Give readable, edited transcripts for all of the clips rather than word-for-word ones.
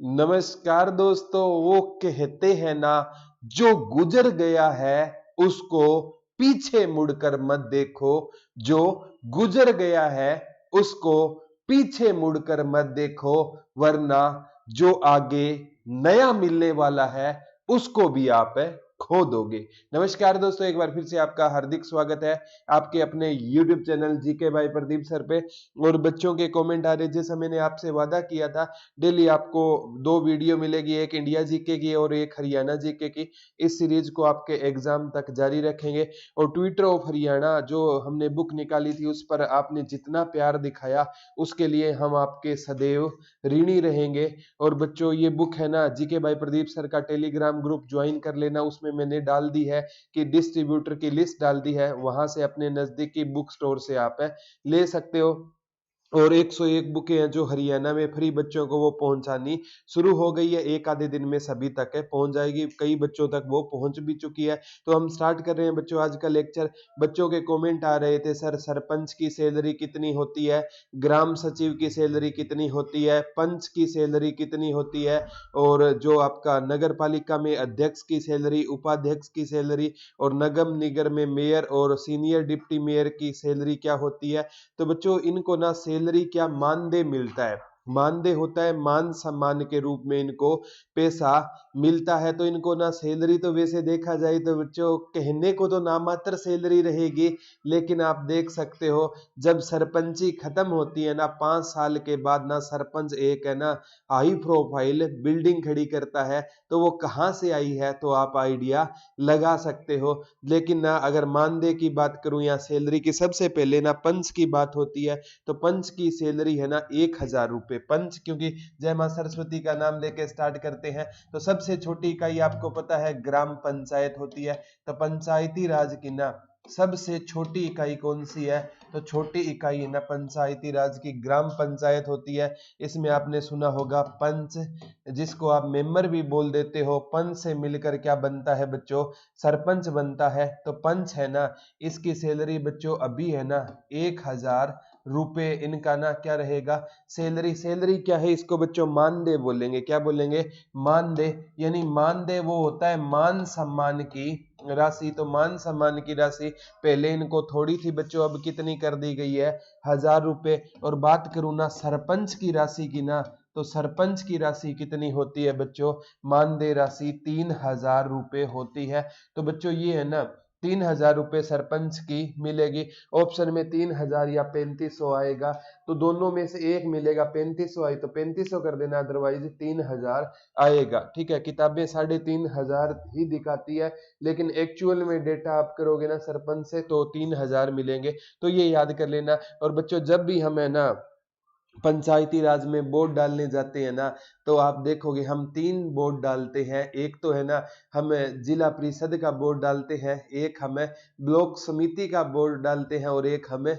नमस्कार दोस्तों। वो कहते हैं ना, जो गुजर गया है उसको पीछे मुड़कर मत देखो। जो गुजर गया है उसको पीछे मुड़कर मत देखो, वरना जो आगे नया मिलने वाला है उसको भी आप खो दोगे। नमस्कार दोस्तों, एक बार फिर से आपका हार्दिक स्वागत है आपके अपने YouTube channel GK by Pradeep sir पे। और बच्चों के कमेंट आ रहे, जैसा मैंने आपसे वादा किया था, डेली आपको 2 वीडियो मिलेगी, एक इंडिया जीके की और एक हरियाणा जीके की। इस सीरीज को आपके एग्जाम तक जारी रखेंगे। और ट्विटर ऑफ हरियाणा जो हमने बुक निकाली थी, उस पर आपने जितना प्यार दिखाया उसके लिए हम आपके सदैव ऋणी रहेंगे। और बच्चों, ये बुक है ना, जीके बाय प्रदीप सर का टेलीग्राम ग्रुप ज्वाइन कर लेना। उसमें मैंने डाल दी है कि डिस्ट्रीब्यूटर की लिस्ट डाल दी है, वहां से अपने नजदीकी बुक स्टोर से आप ले सकते हो। और 101 बुकें हैं जो हरियाणा में फ्री बच्चों को वो पहुंचानी शुरू हो गई है। एक आधे दिन में सभी तक है पहुंच जाएगी, कई बच्चों तक वो पहुंच भी चुकी है। तो हम स्टार्ट कर रहे हैं बच्चों आज का लेक्चर। बच्चों के कमेंट आ रहे थे, सर सरपंच की सैलरी कितनी होती है, ग्राम सचिव की सैलरी कितनी होती है, पंच की सैलरी कितनी होती है, और जो आपका नगर पालिका में अध्यक्ष की सैलरी, उपाध्यक्ष की सैलरी, और नगम निगम में मेयर और सीनियर डिप्टी मेयर की सैलरी क्या होती है। तो बच्चों, इनको ना सैलरी क्या मानदेय मिलता है, मानदेय होता है, मान सम्मान के रूप में इनको पैसा मिलता है। तो इनको ना सैलरी, तो वैसे देखा जाए तो बच्चों कहने को तो नामात्र सैलरी रहेगी, लेकिन आप देख सकते हो जब सरपंची खत्म होती है ना 5 साल के बाद ना, सरपंच एक है ना हाई प्रोफाइल बिल्डिंग खड़ी करता है। तो वो कहाँ से आई है तो आप आइडिया लगा सकते हो। लेकिन ना अगर मानदेय की बात करूं या सैलरी की, सबसे पहले ना पंच की बात होती है। तो पंच की सैलरी है ना 1000 रुपए पंच, क्योंकि जय मां सरस्वती का नाम लेके स्टार्ट करते हैं। तो सबसे छोटी इकाई आपको पता है ग्राम पंचायत होती है। तो पंचायती राज की ना सबसे छोटी इकाई कौन सी है, तो छोटी इकाई है ना पंचायती राज की ग्राम पंचायत होती है। इसमें आपने सुना होगा पंच, जिसको आप मेंबर भी बोल देते हो। पंच से मिलकर क्या बनता है बच्चों, सरपंच बनता है। तो पंच है ना, इसकी सैलरी बच्चों अभी है ना 1000 रुपए इनका ना क्या रहेगा, सैलरी। सैलरी क्या है, इसको बच्चों मानदेय बोलेंगे। क्या बोलेंगे, मानदेय। यानी मानदेय वो होता है मान सम्मान की राशि। तो मान सम्मान की राशि पहले इनको थोड़ी थी बच्चों, अब कितनी कर दी गई है, 1000 रुपए। और बात करूं ना सरपंच की राशि की ना, तो सरपंच की राशि कितनी होती है बच्चों, मानदेय राशि 3000 रुपए होती है। तो बच्चों ये है ना 3000 रुपए सरपंच की मिलेगी। ऑप्शन में 3000 या 3500 आएगा, तो दोनों में से एक मिलेगा। 3500 आई तो 3500 कर देना, अदरवाइज 3000 आएगा। ठीक है, किताबें 3500 ही दिखाती है, लेकिन एक्चुअल में डेटा आप करोगे ना सरपंच से तो 3000 मिलेंगे। तो ये याद कर लेना। और बच्चों, जब भी हम है ना पंचायती राज में वोट डालने जाते हैं ना, तो आप देखोगे हम 3 वोट डालते हैं। एक तो है ना हम जिला परिषद का वोट डालते हैं, एक हमें ब्लॉक समिति का वोट डालते हैं, और एक हमें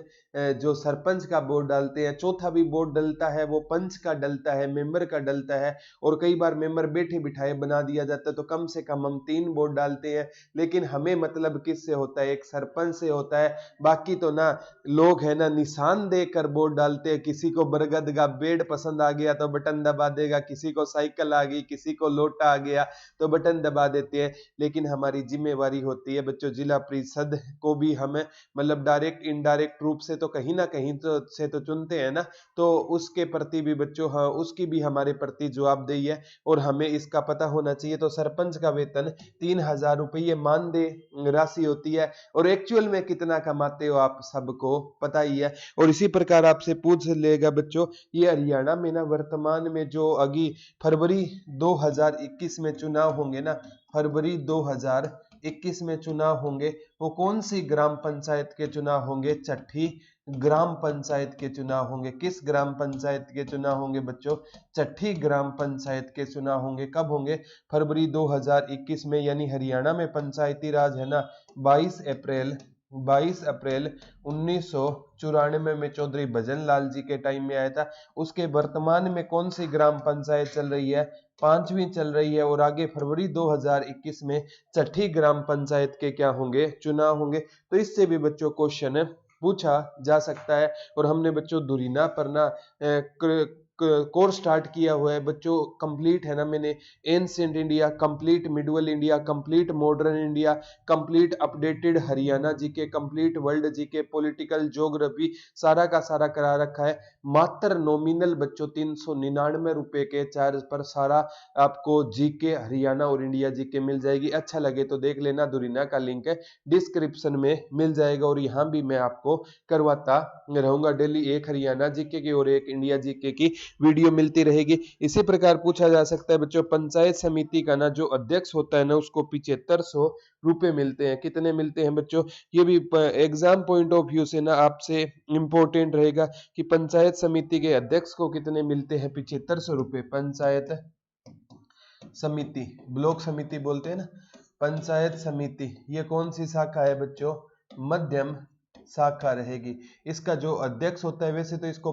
जो सरपंच का वोट डालते हैं। चौथा भी वोट डलता है, वो पंच का डलता है, मेंबर का डलता है। और कई बार मेंबर बैठे बिठाए बना दिया जाता है। तो कम से कम हम 3 वोट डालते हैं। लेकिन हमें मतलब किससे होता है, एक सरपंच से होता है। बाकी तो ना लोग है ना निशान देकर वोट डालते हैं। किसी को बरगद का पेड़ पसंद आ गया तो बटन दबा देगा, किसी को साइकिल आ गई, किसी को लोटा आ गया तो बटन दबा देते हैं। लेकिन हमारी जिम्मेवारी होती है बच्चों, जिला परिषद को भी हमें मतलब डायरेक्ट इनडायरेक्ट रूप से तो कहीं ना कहीं तो चुनते हैं ना। तो उसके प्रति भी बच्चों, हाँ, उसकी भी हमारे प्रति जवाबदेही है, और हमें इसका पता होना चाहिए। तो सरपंच का वेतन 3000 रुपये मानदेय राशि होती है। और एक्चुअल में कितना कमाते हो आप सबको पता ही है। और इसी प्रकार आपसे पूछ लेगा बच्चों, ये हरियाणा में ना वर्तमान में जो अगी फरवरी 2021 में चुनाव होंगे ना, फरवरी 2021 में चुनाव होंगे, वो कौन सी ग्राम पंचायत के चुनाव होंगे, चट्ठी ग्राम पंचायत के चुनाव होंगे। किस ग्राम पंचायत के चुनाव होंगे बच्चों, चट्ठी ग्राम पंचायत के चुनाव होंगे। कब होंगे, फरवरी 2021 में। यानी हरियाणा में पंचायती राज है ना 22 अप्रैल 1994 में चौधरी भजन लाल जी के टाइम में आया था। उसके वर्तमान में कौन सी ग्राम पंचायत चल रही है, 5वीं चल रही है। और आगे फरवरी 2021 में छठी ग्राम पंचायत के क्या होंगे, चुनाव होंगे। तो इससे भी बच्चों क्वेश्चन पूछा जा सकता है। और हमने बच्चों धुरीना पर ना कोर्स स्टार्ट किया हुआ है बच्चों, कंप्लीट है ना मैंने, ancient India, complete medieval India, complete modern India, complete updated Haryana GK, complete world GK, political geography, सारा का सारा करा रखा है। मात्र नॉमिनल बच्चों 399 रुपए के चार्ज पर सारा आपको जीके हरियाणा और इंडिया जीके मिल जाएगी। अच्छा लगे तो देख लेना, दुरीना का लिंक है डिस्क्रिप्शन में मिल जाएगा। और यहाँ भी मैं आपको करवाता रहूंगा डेली, एक हरियाणा जीके की और एक इंडिया जीके की वीडियो मिलती रहेगी। इसी प्रकार पूछा जा सकता है बच्चों, पंचायत समिति का ना जो अध्यक्ष होता है ना उसको 7500 रुपए मिलते हैं। कितने मिलते हैं बच्चों, ये भी एग्जाम पॉइंट ऑफ व्यू से ना आपसे इंपॉर्टेंट रहेगा कि पंचायत समिति के अध्यक्ष को कितने मिलते हैं, 7500 रुपए। पंचायत समिति, ब्लॉक समिति बोलते हैं ना, पंचायत समिति ये कौन सी शाखा है बच्चों, मध्यम शाखा रहेगी। इसका जो अध्यक्ष होता है, वैसे तो इसको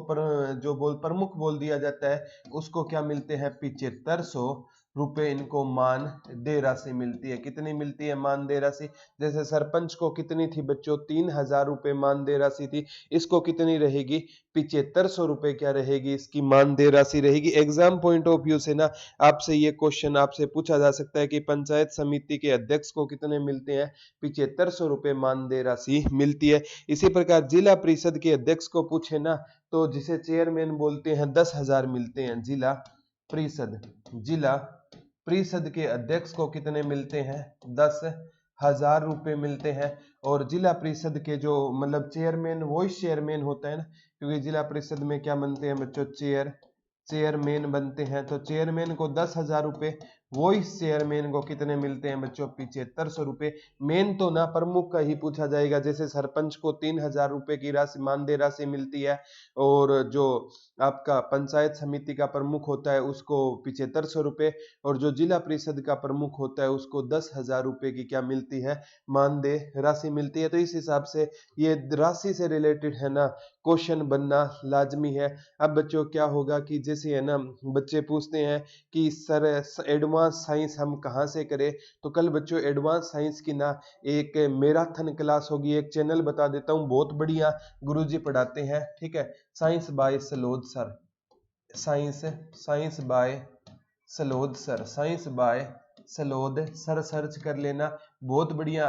प्रमुख बोल दिया जाता है, उसको क्या मिलते हैं, 7500 रुपए इनको मानदेय राशि मिलती है। कितनी मिलती है मानदेय राशि, जैसे सरपंच को कितनी थी बच्चों, 3000 रुपए मानदेय राशि थी, इसको कितनी रहेगी, 7500 रुपए क्या रहेगी, इसकी मानदेय राशि रहेगी। एग्जाम पॉइंट ऑफ व्यू से ना आपसे ये क्वेश्चन आपसे पूछा जा सकता है कि पंचायत समिति के अध्यक्ष को कितने मिलते हैं, 7500 रुपए मानदेय राशि मिलती है। इसी प्रकार जिला परिषद के अध्यक्ष को पूछे ना, तो जिसे चेयरमैन बोलते हैं, 10,000 मिलते हैं। जिला परिषद के अध्यक्ष को कितने मिलते हैं, 10,000 रुपए मिलते हैं। और जिला परिषद के जो मतलब चेयरमैन, वॉइस चेयरमैन होता है ना, क्योंकि जिला परिषद में क्या बनते हैं बच्चों, चेयरमैन बनते हैं, तो चेयरमैन को 10,000 रुपए, वॉइस चेयरमैन को कितने मिलते हैं बच्चों, 7500 रुपए। मेन तो ना प्रमुख का ही पूछा जाएगा, जैसे सरपंच को 3000 रुपए की राशि मानदेय राशि मिलती है, और जो आपका पंचायत समिति का प्रमुख होता है उसको 7500 रुपए, और जो जिला परिषद का प्रमुख होता है उसको 10,000 रुपए की क्या मिलती है, मानदेय राशि मिलती है। तो इस हिसाब से ये राशि से रिलेटेड है ना क्वेश्चन बनना लाजमी है। अब बच्चों क्या होगा कि जैसे है ना बच्चे पूछते हैं कि सर एडवांस साइंस हम कहाँ से करें, तो कल बच्चों एडवांस साइंस की ना एक मैराथन क्लास होगी। एक चैनल बता देता हूँ, बहुत बढ़िया गुरुजी पढ़ाते हैं, ठीक है, science by Salod sir, science by Salod sir, science by Salod sir search कर लेना, बहुत बढ़िया।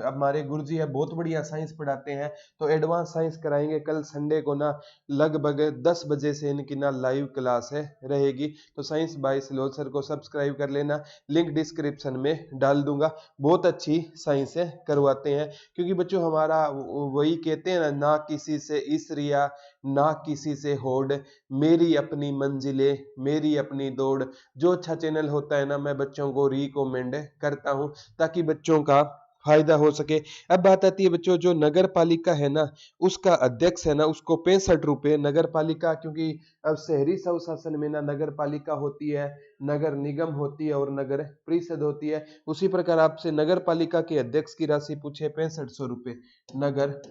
हमारे गुरुजी है, बहुत बढ़िया साइंस पढ़ाते हैं। तो एडवांस साइंस कराएंगे कल संडे को ना, लगभग 10 बजे से इनकी ना लाइव क्लास है रहेगी। तो साइंस बाय सलोद सर को सब्सक्राइब कर लेना, लिंक डिस्क्रिप्शन में डाल दूंगा। बहुत अच्छी साइंस है करवाते हैं, क्योंकि बच्चों हमारा वही कहते हैं ना किसी से इसरिया ना किसी से होड़, मेरी अपनी मंजिलें मेरी अपनी दौड़। जो अच्छा चैनल होता है ना मैं बच्चों को रिकमेंड करता हूं, ताकि बच्चों का फायदा हो सके। अब बात आती है बच्चों, जो नगर पालिका है ना उसका अध्यक्ष है ना उसको 65 रुपए नगर पालिका, क्योंकि अब शहरी स्वशासन में ना नगर पालिका होती है, नगर निगम होती है और नगर परिषद होती है। उसी प्रकार आपसे नगर पालिका के अध्यक्ष की राशि पूछे 6500 रुपए, नगर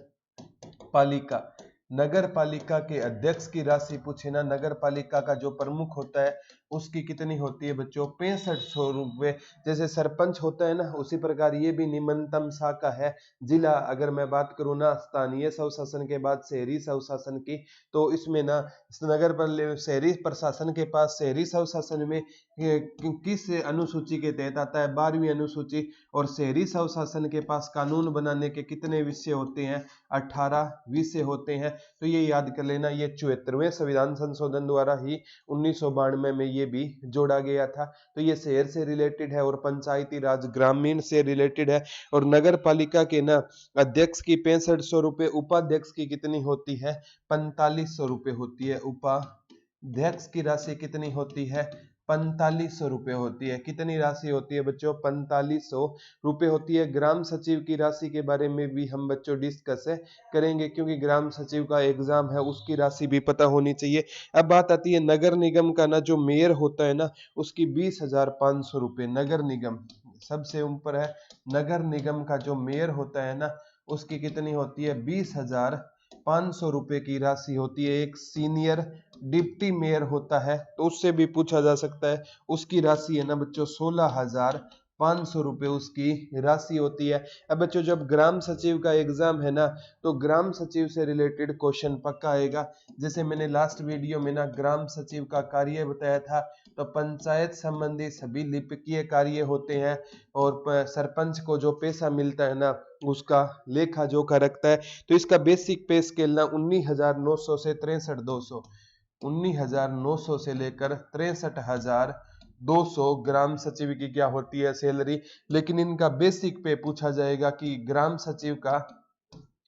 पालिका के अध्यक्ष की राशि पूछे ना, नगर पालिका का जो प्रमुख होता है उसकी कितनी होती है बच्चों, 6500 रुपए। जैसे सरपंच होता है ना, उसी प्रकार ये भी निम्नतम शाखा है। जिला अगर मैं बात करूँ ना स्थानीय स्वशासन के बाद शहरी स्वशासन की, तो इसमें ना शहरी प्रशासन के पास शहरी स्वशासन में किस अनुसूची के तहत आता है, 12वीं अनुसूची। और शहरी स्वशासन के पास कानून बनाने के कितने विषय होते हैं, 18 विषय होते हैं। तो ये याद कर लेना, ये 74वें संविधान संशोधन द्वारा ही 1992 में ये भी जोड़ा गया था। तो ये शहर से रिलेटेड है और पंचायती राज ग्रामीण से रिलेटेड है। और नगर पालिका के ना अध्यक्ष की 6500 रुपए, उपाध्यक्ष की कितनी होती है, 4500 रुपए होती है। उपाध्यक्ष की राशि कितनी होती है, 4500 रुपए होती है। कितनी राशि होती है बच्चों, 4500 रुपए होती है। ग्राम सचिव की राशि के बारे में भी हम बच्चों डिस्कस करेंगे, क्योंकि ग्राम सचिव का एग्जाम है, उसकी राशि भी पता होनी चाहिए। अब बात आती है नगर निगम का ना जो मेयर होता है ना उसकी 20,500 रुपए। नगर निगम सबसे ऊपर है, नगर निगम का जो मेयर होता है ना उसकी कितनी होती है, 20,500 रुपए की राशि होती है। एक सीनियर डिप्टी मेयर होता है, तो उससे भी पूछा जा सकता है, उसकी राशि है ना बच्चों 16,500 500 रुपये उसकी राशि होती है। अब बच्चों जब ग्राम सचिव का एग्जाम है ना, तो ग्राम सचिव से रिलेटेड क्वेश्चन पक्का आएगा। जैसे मैंने लास्ट वीडियो में ना ग्राम सचिव का कार्य बताया था, तो पंचायत संबंधी सभी लिपिकीय कार्य होते हैं और सरपंच को जो पैसा मिलता है ना उसका लेखा जोखा रखता है। तो इसका बेसिक पे स्केल ना 19,900 से 63,200, 19,900 से लेकर 63,200 ग्राम सचिव की क्या होती है सैलरी। लेकिन इनका बेसिक पे पूछा जाएगा कि ग्राम सचिव का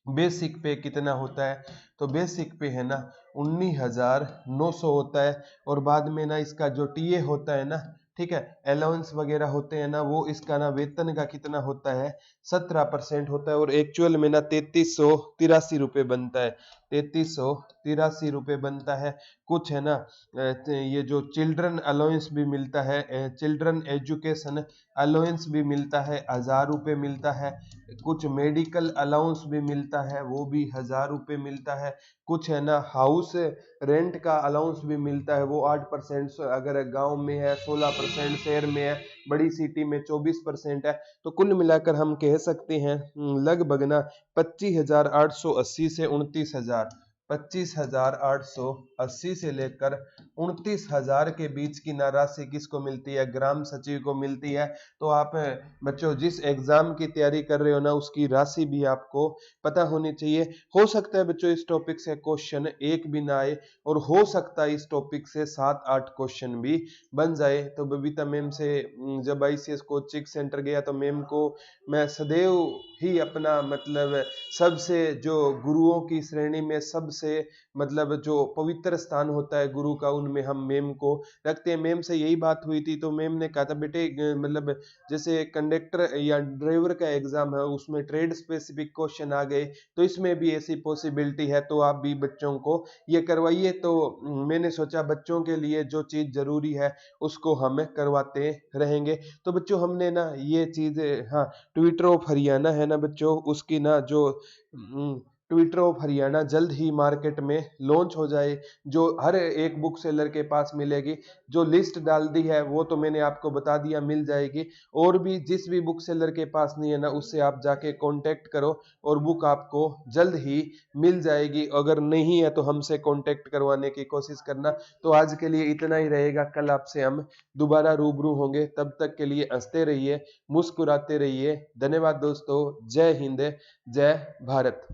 बेसिक पे कितना होता है, तो बेसिक पे है ना 19,900 होता है। और बाद में ना इसका जो टीए होता है ना, ठीक है, अलाउंस वगैरह होते हैं ना, वो इसका ना वेतन का कितना होता है 17% होता है। और एक्चुअल में ना 3383 रुपये बनता है, 3383 रुपये बनता है। कुछ है ना ये जो चिल्ड्रन अलाउंस भी मिलता है, चिल्ड्रन एजुकेशन अलाउंस भी मिलता है, 1000 रुपये मिलता है। कुछ मेडिकल अलाउंस भी मिलता है, वो भी 1000 रुपये मिलता है। कुछ है ना हाउस रेंट का अलाउंस भी मिलता है, वो 8%, अगर गांव में है 16%, शहर में है बड़ी सिटी में 24% है। तो कुल मिलाकर हम कह सकते हैं लगभग ना 25,880 से 29,000, 25,880 से लेकर 29,000 के बीच की ना राशि किसको मिलती है, ग्राम सचिव को मिलती है। तो आप बच्चों जिस एग्जाम की तैयारी कर रहे हो ना उसकी राशि भी आपको पता होनी चाहिए। हो सकता है बच्चों इस टॉपिक से क्वेश्चन एक भी ना आए, और हो सकता है इस टॉपिक से 7-8 क्वेश्चन भी बन जाए। तो बबीता मैम से जब आईसीएस कोचिंग सेंटर गया तो मैम को मैं सदैव ही अपना मतलब सबसे जो गुरुओं की श्रेणी में सबसे मतलब जो पवित्र स्थान होता है गुरु का, उनमें हम मैम को रखते हैं। मैम से यही बात हुई थी तो मैम ने कहा था बेटे मतलब जैसे कंडक्टर या ड्राइवर का एग्जाम है उसमें ट्रेड स्पेसिफिक क्वेश्चन आ गए, तो इसमें भी ऐसी पॉसिबिलिटी है, तो आप भी बच्चों को ये करवाइए। तो मैंने सोचा बच्चों के लिए जो चीज जरूरी है उसको हम करवाते रहेंगे। तो बच्चों हमने ना ये चीज, हाँ, ट्विटर ऑफ हरियाणा है ना बच्चों, उसकी ना जो ट्विटर ऑफ हरियाणा जल्द ही मार्केट में लॉन्च हो जाए, जो हर एक बुक सेलर के पास मिलेगी। जो लिस्ट डाल दी है वो तो मैंने आपको बता दिया मिल जाएगी, और भी जिस भी बुक सेलर के पास नहीं है ना उससे आप जाके कांटेक्ट करो और बुक आपको जल्द ही मिल जाएगी। अगर नहीं है तो हमसे कांटेक्ट करवाने की कोशिश करना। तो आज के लिए इतना ही रहेगा, कल आपसे हम दोबारा रूबरू होंगे। तब तक के लिए हंसते रहिए, मुस्कुराते रहिए। धन्यवाद दोस्तों, जय हिंद, जय भारत।